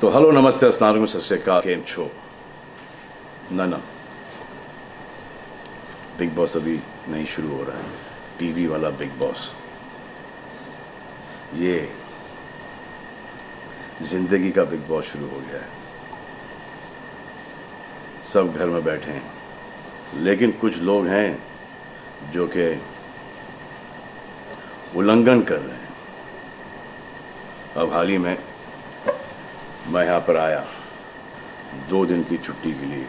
तो हेलो नमस्ते अस्सलाम सत श्री अकाल केम छो ना बिग बॉस अभी नहीं शुरू हो रहा है। टीवी वाला बिग बॉस, ये जिंदगी का बिग बॉस शुरू हो गया है। सब घर में बैठे हैं, लेकिन कुछ लोग हैं जो कि उल्लंघन कर रहे हैं। अब हाल ही में मैं यहाँ पर आया 2 दिन की छुट्टी के लिए,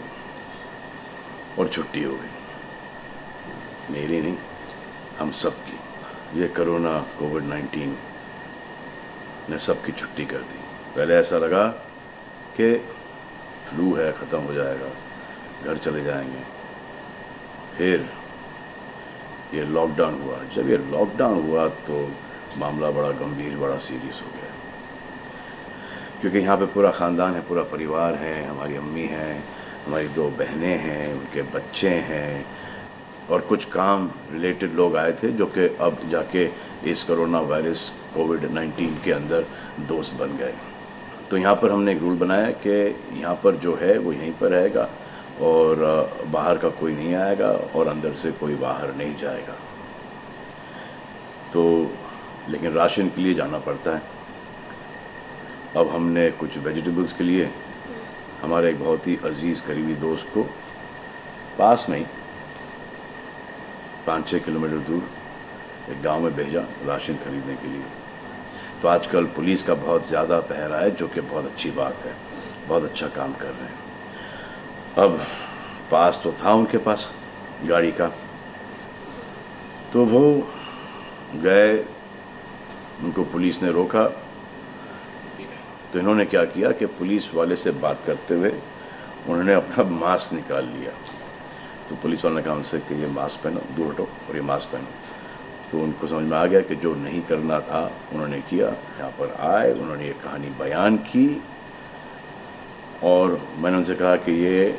और छुट्टी हो गई। मेरी नहीं, हम सब की। ये कोरोना कोविड-19 ने सबकी छुट्टी कर दी। पहले ऐसा लगा कि फ्लू है, ख़त्म हो जाएगा, घर चले जाएंगे। फिर ये लॉकडाउन हुआ। जब ये लॉकडाउन हुआ तो मामला बड़ा गंभीर, बड़ा सीरियस हो गया, क्योंकि यहाँ पे पूरा ख़ानदान है, पूरा परिवार है। हमारी अम्मी हैं, हमारी 2 बहनें हैं, उनके बच्चे हैं, और कुछ काम रिलेटेड लोग आए थे जो कि अब जाके इस कोरोना वायरस कोविड-19 के अंदर दोस्त बन गए। तो यहाँ पर हमने एक रूल बनाया कि यहाँ पर जो है वो यहीं पर रहेगा, और बाहर का कोई नहीं आएगा, और अंदर से कोई बाहर नहीं जाएगा। तो लेकिन राशन के लिए जाना पड़ता है। अब हमने कुछ वेजिटेबल्स के लिए हमारे एक बहुत ही अजीज़ करीबी दोस्त को पास में ही 5-6 किलोमीटर दूर एक गांव में भेजा राशन खरीदने के लिए। तो आजकल पुलिस का बहुत ज़्यादा पहरा है, जो कि बहुत अच्छी बात है, बहुत अच्छा काम कर रहे हैं। अब पास तो था उनके पास गाड़ी का, तो वो गए, उनको पुलिस ने रोका। तो इन्होंने क्या किया कि पुलिस वाले से बात करते हुए उन्होंने अपना मास्क निकाल लिया। तो पुलिस वाले ने कहा उनसे कि ये मास्क पहनो, दूर हटो और ये मास्क पहनो। तो उनको समझ में आ गया कि जो नहीं करना था उन्होंने किया। यहाँ पर आए, उन्होंने ये कहानी बयान की, और मैंने उनसे कहा कि ये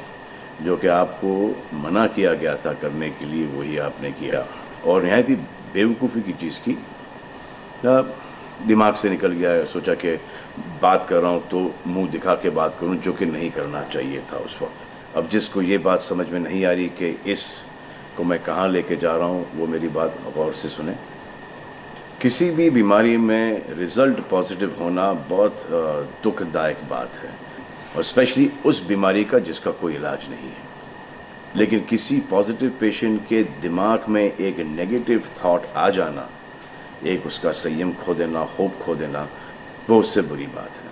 जो कि आपको मना किया गया था करने के लिए, वही आपने किया, और नहायत ही बेवकूफ़ी की चीज़ की। दिमाग से निकल गया। सोचा कि बात कर रहा हूँ तो मुंह दिखा के बात करूँ, जो कि नहीं करना चाहिए था उस वक्त। अब जिसको ये बात समझ में नहीं आ रही कि इस को मैं कहाँ लेके जा रहा हूँ, वो मेरी बात गौर से सुने। किसी भी बीमारी में रिज़ल्ट पॉजिटिव होना बहुत दुखदायक बात है, और स्पेशली उस बीमारी का जिसका कोई इलाज नहीं है। लेकिन किसी पॉजिटिव पेशेंट के दिमाग में एक नेगेटिव थॉट आ जाना, एक उसका संयम खो देना, होप खो देना, वो उससे बुरी बात है।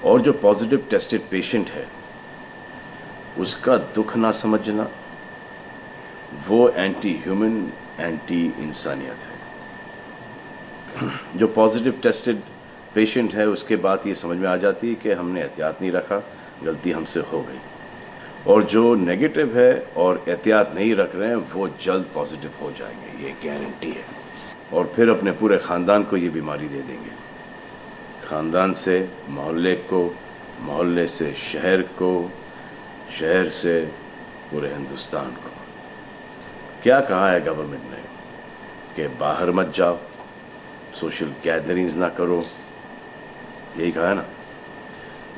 और जो पॉजिटिव टेस्टेड पेशेंट है, उसका दुख ना समझना, वो एंटी ह्यूमन, एंटी इंसानियत है। जो पॉजिटिव टेस्टेड पेशेंट है, उसके बाद ये समझ में आ जाती है कि हमने एहतियात नहीं रखा, गलती हमसे हो गई। और जो नेगेटिव है और एहतियात नहीं रख रहे हैं, वो जल्द पॉजिटिव हो जाएंगे, ये गारंटी है। और फिर अपने पूरे ख़ानदान को ये बीमारी दे देंगे। ख़ानदान से मोहल्ले को, मोहल्ले से शहर को, शहर से पूरे हिंदुस्तान को। क्या कहा है गवर्नमेंट ने कि बाहर मत जाओ, सोशल गैदरिंग्स ना करो, यही कहा है ना।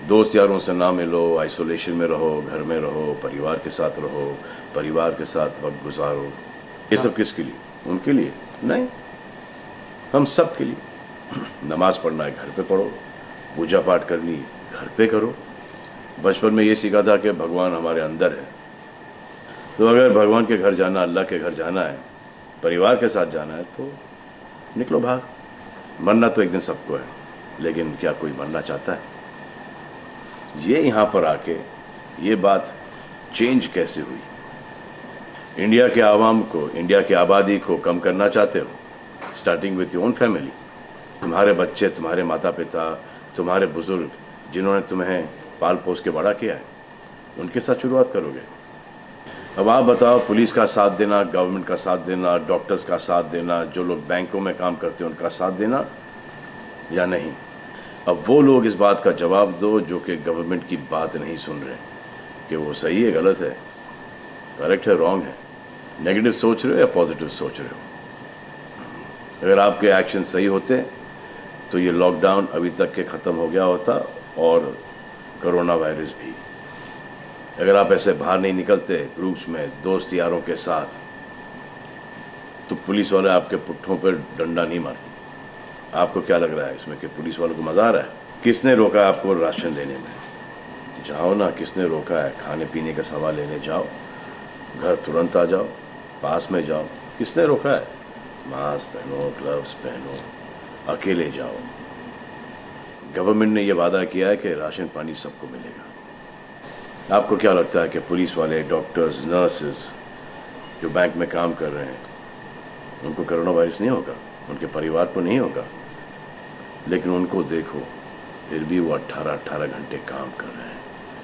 दोस्त यारों से ना मिलो, आइसोलेशन में रहो, घर में रहो, परिवार के साथ रहो, परिवार के साथ वक्त गुजारो। ये सब किसके लिए? उनके लिए नहीं, हम सब के लिए। नमाज पढ़ना है, घर पे पढ़ो। पूजा पाठ करनी है, घर पे करो। बचपन में ये सीखा था कि भगवान हमारे अंदर है। तो अगर भगवान के घर जाना, अल्लाह के घर जाना है, परिवार के साथ जाना है, तो निकलो भाग। मरना तो एक दिन सबको है, लेकिन क्या कोई मरना चाहता है? ये यहाँ पर आके ये बात चेंज कैसे हुई? इंडिया के आवाम को, इंडिया की आबादी को कम करना चाहते हो? Starting with your own family. तुम्हारे बच्चे, तुम्हारे माता पिता, तुम्हारे बुजुर्ग, जिन्होंने तुम्हें पाल पोस के बड़ा किया है, उनके साथ शुरुआत करोगे। अब आप बताओ, पुलिस का साथ देना, गवर्नमेंट का साथ देना, डॉक्टर्स का साथ देना, जो लोग बैंकों में काम करते हैं उनका साथ देना या नहीं? अब वो लोग इस बात का जवाब दो जो कि गवर्नमेंट की बात नहीं सुन रहे, कि वो सही है, गलत है, करेक्ट है, रॉन्ग है, नेगेटिव सोच रहे हो या पॉजिटिव सोच रहे हो। अगर आपके एक्शन सही होते तो ये लॉकडाउन अभी तक के ख़त्म हो गया होता और कोरोना वायरस भी। अगर आप ऐसे बाहर नहीं निकलते ग्रुप्स में दोस्त यारों के साथ, तो पुलिस वाले आपके पुट्ठों पर डंडा नहीं मारते। आपको क्या लग रहा है इसमें कि पुलिस वालों को मजा आ रहा है? किसने रोका आपको राशन लेने में? जाओ ना, किसने रोका है? खाने पीने का सामान लेने जाओ, घर तुरंत आ जाओ, पास में जाओ, किसने रोका है? मास्क पहनो, ग्लव्स पहनो, अकेले जाओ। गवर्नमेंट ने यह वादा किया है कि राशन पानी सबको मिलेगा। आपको क्या लगता है कि पुलिस वाले, डॉक्टर्स, नर्सेस जो बैंक में काम कर रहे हैं, उनको कोरोना वायरस नहीं होगा? उनके परिवार को नहीं होगा? लेकिन उनको देखो, फिर भी वो 18-18 घंटे काम कर रहे हैं।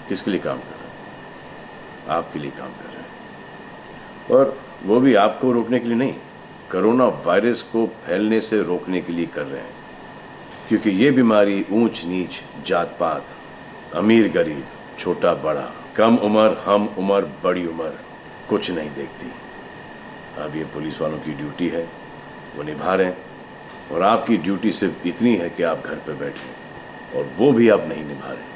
किसके लिए काम कर रहे हैं? आपके लिए काम कर रहे हैं। और वो भी आपको रोकने के लिए नहीं, कोरोना वायरस को फैलने से रोकने के लिए कर रहे हैं। क्योंकि ये बीमारी ऊंच नीच, जात पात, अमीर गरीब, छोटा बड़ा, कम उम्र, हम उम्र, बड़ी उम्र कुछ नहीं देखती। अब ये पुलिस वालों की ड्यूटी है, वो निभा रहे हैं। और आपकी ड्यूटी सिर्फ इतनी है कि आप घर पे बैठें, और वो भी आप नहीं निभा रहे।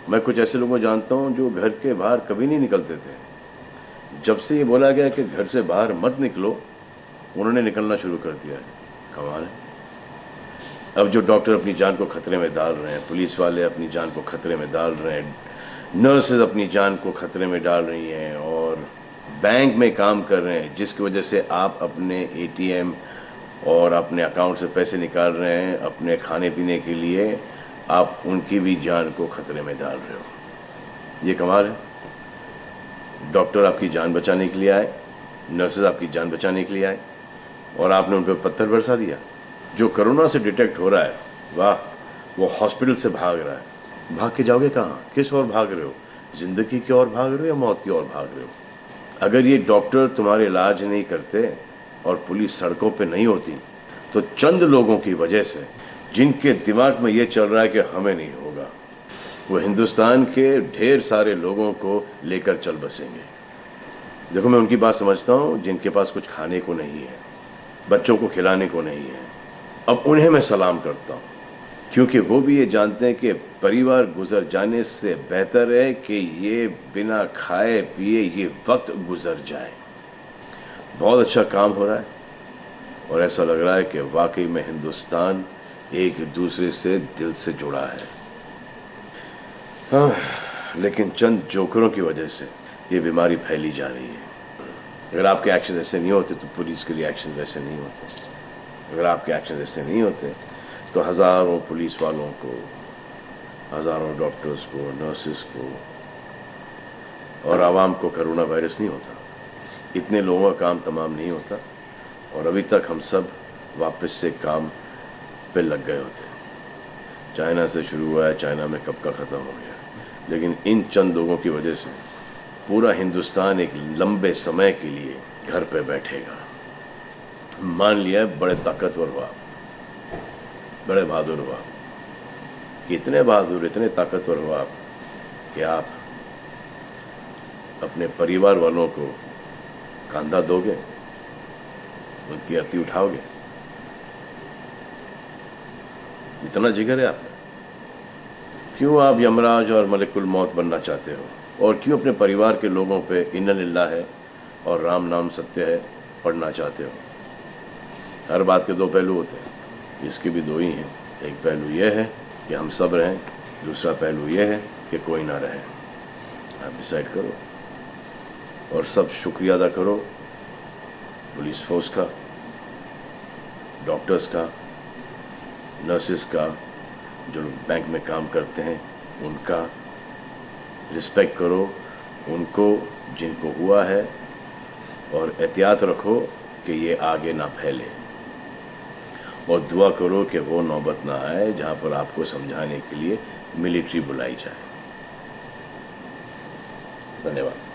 मैं कुछ ऐसे लोगों को जानता हूं जो घर के बाहर कभी नहीं निकलते थे। जब से ये बोला गया कि घर से बाहर मत निकलो, उन्होंने निकलना शुरू कर दिया है। कमाल है। अब जो डॉक्टर अपनी जान को खतरे में डाल रहे हैं, पुलिस वाले अपनी जान को खतरे में डाल रहे हैं, नर्सेज अपनी जान को खतरे में डाल रही हैं, और बैंक में काम कर रहे हैं, जिसकी वजह से आप अपने एटीएम और अपने अकाउंट से पैसे निकाल रहे हैं अपने खाने पीने के लिए, आप उनकी भी जान को खतरे में डाल रहे हो। ये कमाल है। डॉक्टर आपकी जान बचाने के लिए आए, नर्सेज आपकी जान बचाने के लिए आए, और आपने उन पर पत्थर बरसा दिया। जो कोरोना से डिटेक्ट हो रहा है, वाह, वो हॉस्पिटल से भाग रहा है। भाग के जाओगे कहाँ? किस ओर भाग रहे हो? जिंदगी की ओर भाग रहे हो या मौत की ओर भाग रहे हो? अगर ये डॉक्टर तुम्हारे इलाज नहीं करते और पुलिस सड़कों पे नहीं होती, तो चंद लोगों की वजह से, जिनके दिमाग में ये चल रहा है कि हमें नहीं होगा, वो हिंदुस्तान के ढेर सारे लोगों को लेकर चल बसेंगे। देखो, मैं उनकी बात समझता हूँ जिनके पास कुछ खाने को नहीं है, बच्चों को खिलाने को नहीं है। अब उन्हें मैं सलाम करता हूँ, क्योंकि वो भी ये जानते हैं कि परिवार गुजर जाने से बेहतर है कि ये बिना खाए पिए ये वक्त गुजर जाए। बहुत अच्छा काम हो रहा है, और ऐसा लग रहा है कि वाकई में हिंदुस्तान एक दूसरे से दिल से जुड़ा है। लेकिन चंद जोकरों की वजह से ये बीमारी फैली जा रही है। अगर आपके एक्शन ऐसे नहीं होते तो पुलिस के लिए एक्शन वैसे नहीं होते। अगर आपके एक्शन ऐसे नहीं होते तो हज़ारों पुलिस वालों को, हज़ारों डॉक्टर्स को, नर्सेस को और आवाम को कोरोना वायरस नहीं होता। इतने लोगों का काम तमाम नहीं होता, और अभी तक हम सब वापस से काम पे लग गए होते। चाइना से शुरू हुआ है, चाइना में कब का ख़त्म हो गया। लेकिन इन चंद लोगों की वजह से पूरा हिंदुस्तान एक लंबे समय के लिए घर पे बैठेगा। मान लिया बड़े ताकतवर हुआ, बड़े बहादुर हुआ, कितने बहादुर, इतने ताकतवर हुआ कि आप अपने परिवार वालों को कंधा दोगे, उनकी अर्थी उठाओगे। इतना जिगर है आप में। क्यों आप यमराज और मलिकुल मौत बनना चाहते हो? और क्यों अपने परिवार के लोगों पे इन्ना लिल्लाह है और राम नाम सत्य है पढ़ना चाहते हो? हर बात के दो पहलू होते हैं, इसके भी दो ही हैं। एक पहलू यह है कि हम सब रहें, दूसरा पहलू यह है कि कोई ना रहे। आप डिसाइड करो, और सब शुक्रिया अदा करो पुलिस फोर्स का, डॉक्टर्स का, नर्सेस का, जो बैंक में काम करते हैं उनका। रिस्पेक्ट करो उनको जिनको हुआ है, और एहतियात रखो कि ये आगे ना फैले, और दुआ करो कि वो नौबत ना आए जहां पर आपको समझाने के लिए मिलिट्री बुलाई जाए। धन्यवाद।